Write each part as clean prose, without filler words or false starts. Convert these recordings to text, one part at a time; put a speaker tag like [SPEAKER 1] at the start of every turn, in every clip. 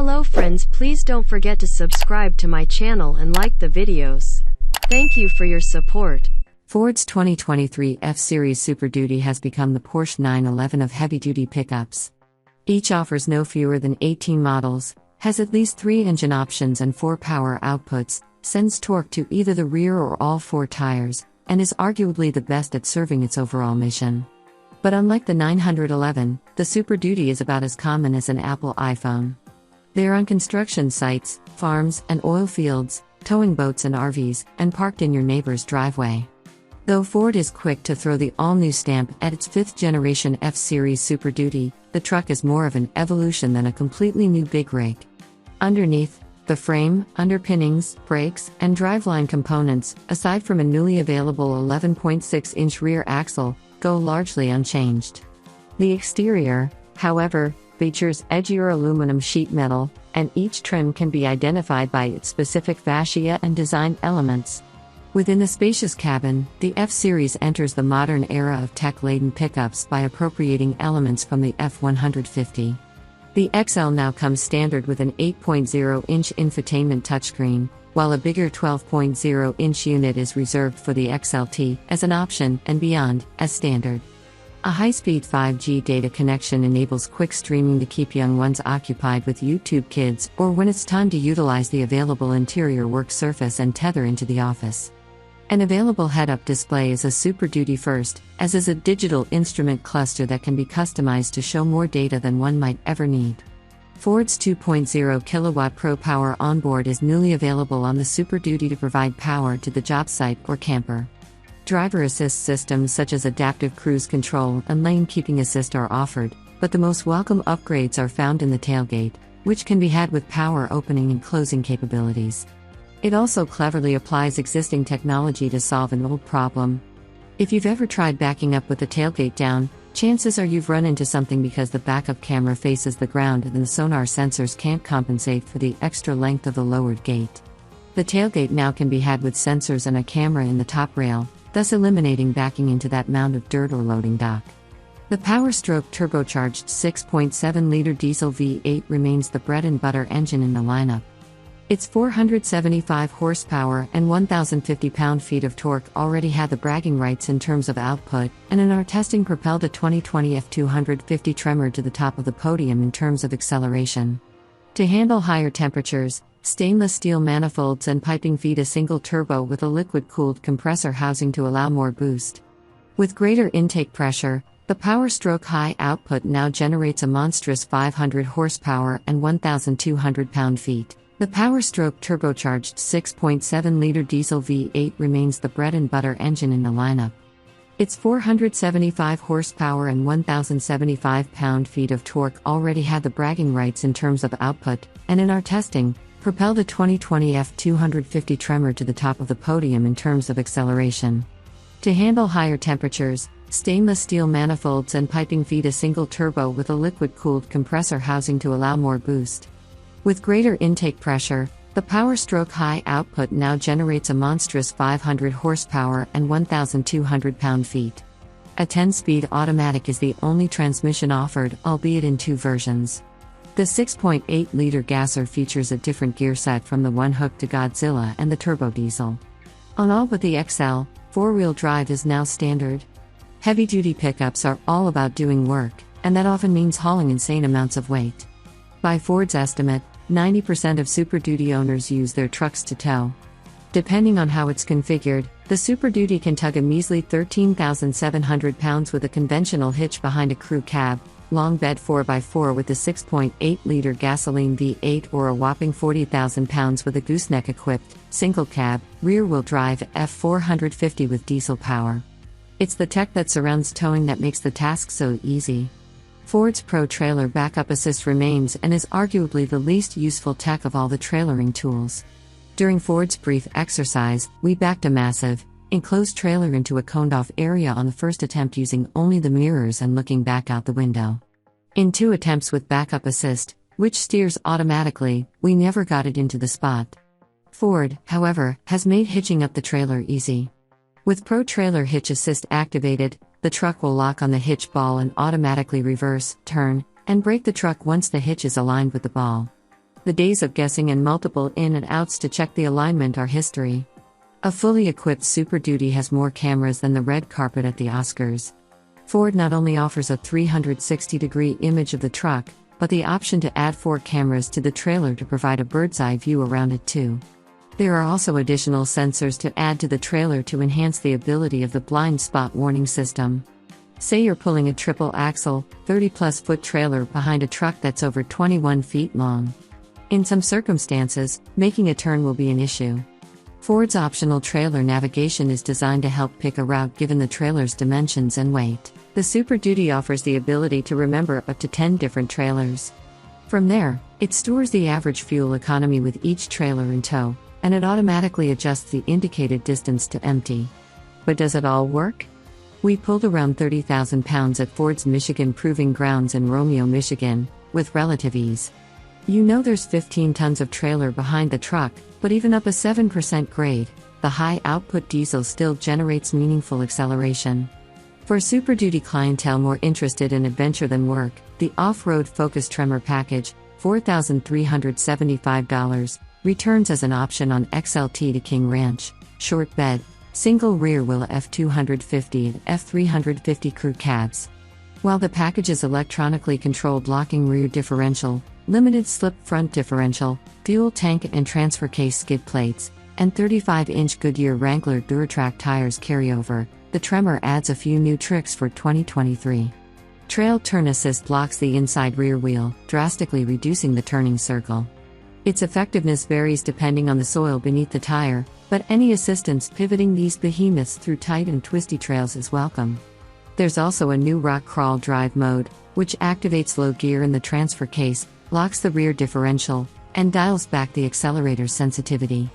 [SPEAKER 1] Hello friends, please don't forget to subscribe to my channel and like the videos. Thank you for your support.
[SPEAKER 2] Ford's 2023 F-Series Super Duty has become the Porsche 911 of heavy-duty pickups. Each offers no fewer than 18 models, has at least 3 engine options and 4 power outputs, sends torque to either the rear or all 4 tires, and is arguably the best at serving its overall mission. But unlike the 911, the Super Duty is about as common as an Apple iPhone. They are on construction sites, farms, and oil fields, towing boats and RVs, and parked in your neighbor's driveway. Though Ford is quick to throw the all-new stamp at its 5th-generation F-Series Super Duty, the truck is more of an evolution than a completely new big rig. Underneath, the frame, underpinnings, brakes, and driveline components, aside from a newly available 11.6-inch rear axle, go largely unchanged. The exterior, however, features edgier aluminum sheet metal, and each trim can be identified by its specific fascia and design elements. Within the spacious cabin, the F-Series enters the modern era of tech-laden pickups by appropriating elements from the F-150. The XL now comes standard with an 8.0-inch infotainment touchscreen, while a bigger 12.0-inch unit is reserved for the XLT as an option and beyond as standard. A high-speed 5G data connection enables quick streaming to keep young ones occupied with YouTube Kids or when it's time to utilize the available interior work surface and tether into the office. An available head-up display is a Super Duty first, as is a digital instrument cluster that can be customized to show more data than one might ever need. Ford's 2.0 kilowatt Pro Power onboard is newly available on the Super Duty to provide power to the job site or camper. Driver assist systems such as adaptive cruise control and lane keeping assist are offered, but the most welcome upgrades are found in the tailgate, which can be had with power opening and closing capabilities. It also cleverly applies existing technology to solve an old problem. If you've ever tried backing up with the tailgate down, chances are you've run into something because the backup camera faces the ground and the sonar sensors can't compensate for the extra length of the lowered gate. The tailgate now can be had with sensors and a camera in the top rail, thus eliminating backing into that mound of dirt or loading dock. The Power-Stroke turbocharged 6.7-liter diesel V8 remains the bread-and-butter engine in the lineup. Its 475 horsepower and 1,050 pound-feet of torque already had the bragging rights in terms of output, and in our testing propelled a 2020 F250 Tremor to the top of the podium in terms of acceleration. To handle higher temperatures, stainless steel manifolds and piping feed a single turbo with a liquid-cooled compressor housing to allow more boost. With greater intake pressure, the Power-Stroke high output now generates a monstrous 500 horsepower and 1,200 pound-feet. The Power-Stroke turbocharged 6.7-liter diesel V8 remains the bread-and-butter engine in the lineup. Its 475 horsepower and 1,075 pound-feet of torque already had the bragging rights in terms of output, and in our testing, propelled a 2020 F250 Tremor to the top of the podium in terms of acceleration. To handle higher temperatures, stainless steel manifolds and piping feed a single turbo with a liquid-cooled compressor housing to allow more boost. With greater intake pressure, the Power-Stroke high output now generates a monstrous 500 horsepower and 1,200 pound-feet. A 10-speed automatic is the only transmission offered, albeit in 2 versions. The 6.8-liter gasser features a different gear set from the one hooked to Godzilla and the turbo diesel. On all but the XL, 4-wheel drive is now standard. Heavy-duty pickups are all about doing work, and that often means hauling insane amounts of weight. By Ford's estimate, 90% of Super Duty owners use their trucks to tow. Depending on how it's configured, the Super Duty can tug a measly 13,700 pounds with a conventional hitch behind a crew cab, long bed 4x4 with a 6.8-liter gasoline V8 or a whopping 40,000 pounds with a gooseneck-equipped, single cab, rear-wheel drive F450 with diesel power. It's the tech that surrounds towing that makes the task so easy. Ford's Pro Trailer Backup Assist remains and is arguably the least useful tech of all the trailering tools. During Ford's brief exercise, we backed a massive, enclosed trailer into a coned-off area on the first attempt using only the mirrors and looking back out the window. In 2 attempts with Backup Assist, which steers automatically, we never got it into the spot. Ford, however, has made hitching up the trailer easy. With Pro Trailer Hitch Assist activated, the truck will lock on the hitch ball and automatically reverse, turn, and brake the truck once the hitch is aligned with the ball. The days of guessing and multiple in and outs to check the alignment are history. A fully equipped Super Duty has more cameras than the red carpet at the Oscars. Ford not only offers a 360-degree image of the truck, but the option to add 4 cameras to the trailer to provide a bird's-eye view around it too. There are also additional sensors to add to the trailer to enhance the ability of the blind spot warning system. Say you're pulling a triple-axle, 30-plus-foot trailer behind a truck that's over 21 feet long. In some circumstances, making a turn will be an issue. Ford's optional trailer navigation is designed to help pick a route given the trailer's dimensions and weight. The Super Duty offers the ability to remember up to 10 different trailers. From there, it stores the average fuel economy with each trailer in tow, and it automatically adjusts the indicated distance to empty. But does it all work? We pulled around 30,000 pounds at Ford's Michigan Proving Grounds in Romeo, Michigan, with relative ease. You know there's 15 tons of trailer behind the truck, but even up a 7% grade, the high-output diesel still generates meaningful acceleration. For Super Duty clientele more interested in adventure than work, the Off-Road Focus Tremor Package, $4,375, returns as an option on XLT to King Ranch, short bed, single rear wheel F250 and F350 crew cabs. While the package is electronically controlled locking rear differential, limited slip front differential, fuel tank and transfer case skid plates, and 35-inch Goodyear Wrangler Duratrack tires carryover, the Tremor adds a few new tricks for 2023. Trail Turn Assist locks the inside rear wheel, drastically reducing the turning circle. Its effectiveness varies depending on the soil beneath the tire, but any assistance pivoting these behemoths through tight and twisty trails is welcome. There's also a new rock crawl drive mode, which activates low gear in the transfer case, locks the rear differential, and dials back the accelerator sensitivity.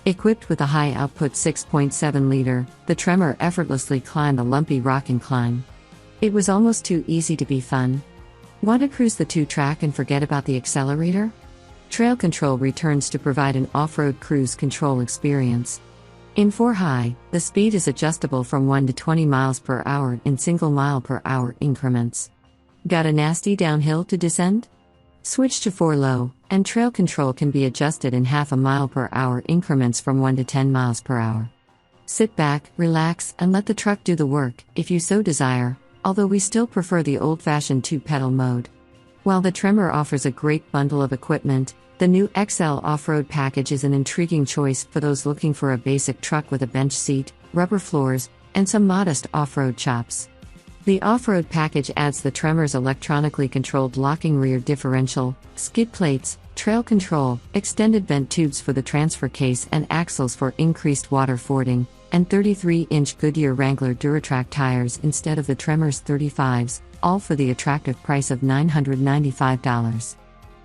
[SPEAKER 2] Equipped with a high-output 6.7-liter, the Tremor effortlessly climbed a lumpy rock incline. It was almost too easy to be fun. Want to cruise the 2-track and forget about the accelerator? Trail Control returns to provide an off-road cruise control experience. In 4High, the speed is adjustable from 1 to 20 miles per hour in single mile per hour increments. Got a nasty downhill to descend? Switch to 4Low, and Trail Control can be adjusted in half a mile per hour increments from 1 to 10 miles per hour. Sit back, relax, and let the truck do the work, if you so desire, although we still prefer the old-fashioned 2-pedal mode. While the Tremor offers a great bundle of equipment, the new XL Off-Road package is an intriguing choice for those looking for a basic truck with a bench seat, rubber floors, and some modest off-road chops. The off-road package adds the Tremor's electronically controlled locking rear differential, skid plates, trail control, extended vent tubes for the transfer case and axles for increased water fording, and 33-inch Goodyear Wrangler Duratrack tires instead of the Tremor's 35s, all for the attractive price of $995.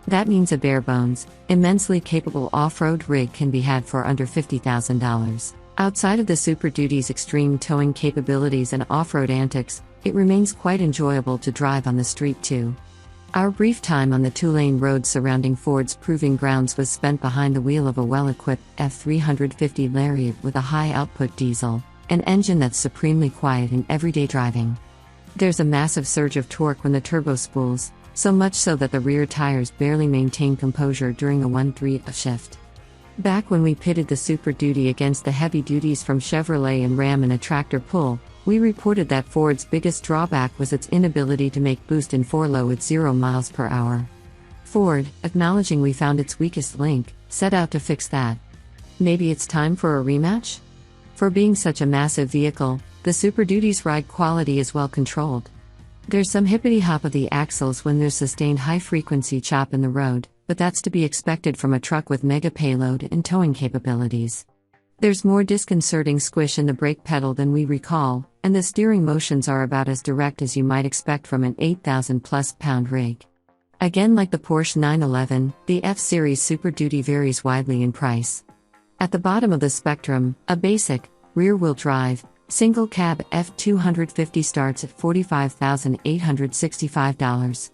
[SPEAKER 2] That means a bare-bones, immensely capable off-road rig can be had for under $50,000. Outside of the Super Duty's extreme towing capabilities and off-road antics, it remains quite enjoyable to drive on the street too. Our brief time on the 2-lane road surrounding Ford's Proving Grounds was spent behind the wheel of a well-equipped F350 Lariat with a high-output diesel, an engine that's supremely quiet in everyday driving. There's a massive surge of torque when the turbo spools, so much so that the rear tires barely maintain composure during a 1/3 shift. Back when we pitted the Super Duty against the heavy duties from Chevrolet and Ram in a tractor pull, we reported that Ford's biggest drawback was its inability to make boost in 4Low at 0 miles per hour. Ford, acknowledging we found its weakest link, set out to fix that. Maybe it's time for a rematch? For being such a massive vehicle, the Super Duty's ride quality is well controlled. There's some hippity-hop of the axles when there's sustained high-frequency chop in the road, but that's to be expected from a truck with mega payload and towing capabilities. There's more disconcerting squish in the brake pedal than we recall, and the steering motions are about as direct as you might expect from an 8,000-plus pound rig. Again, like the Porsche 911, the F-Series Super Duty varies widely in price. At the bottom of the spectrum, a basic, rear-wheel drive, single-cab F250 starts at $45,865.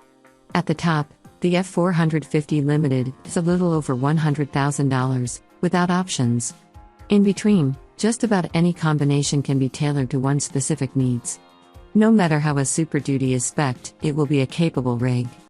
[SPEAKER 2] At the top, the F450 Limited is a little over $100,000, without options. In between, just about any combination can be tailored to one's specific needs. No matter how a Super Duty is spec'd, it will be a capable rig.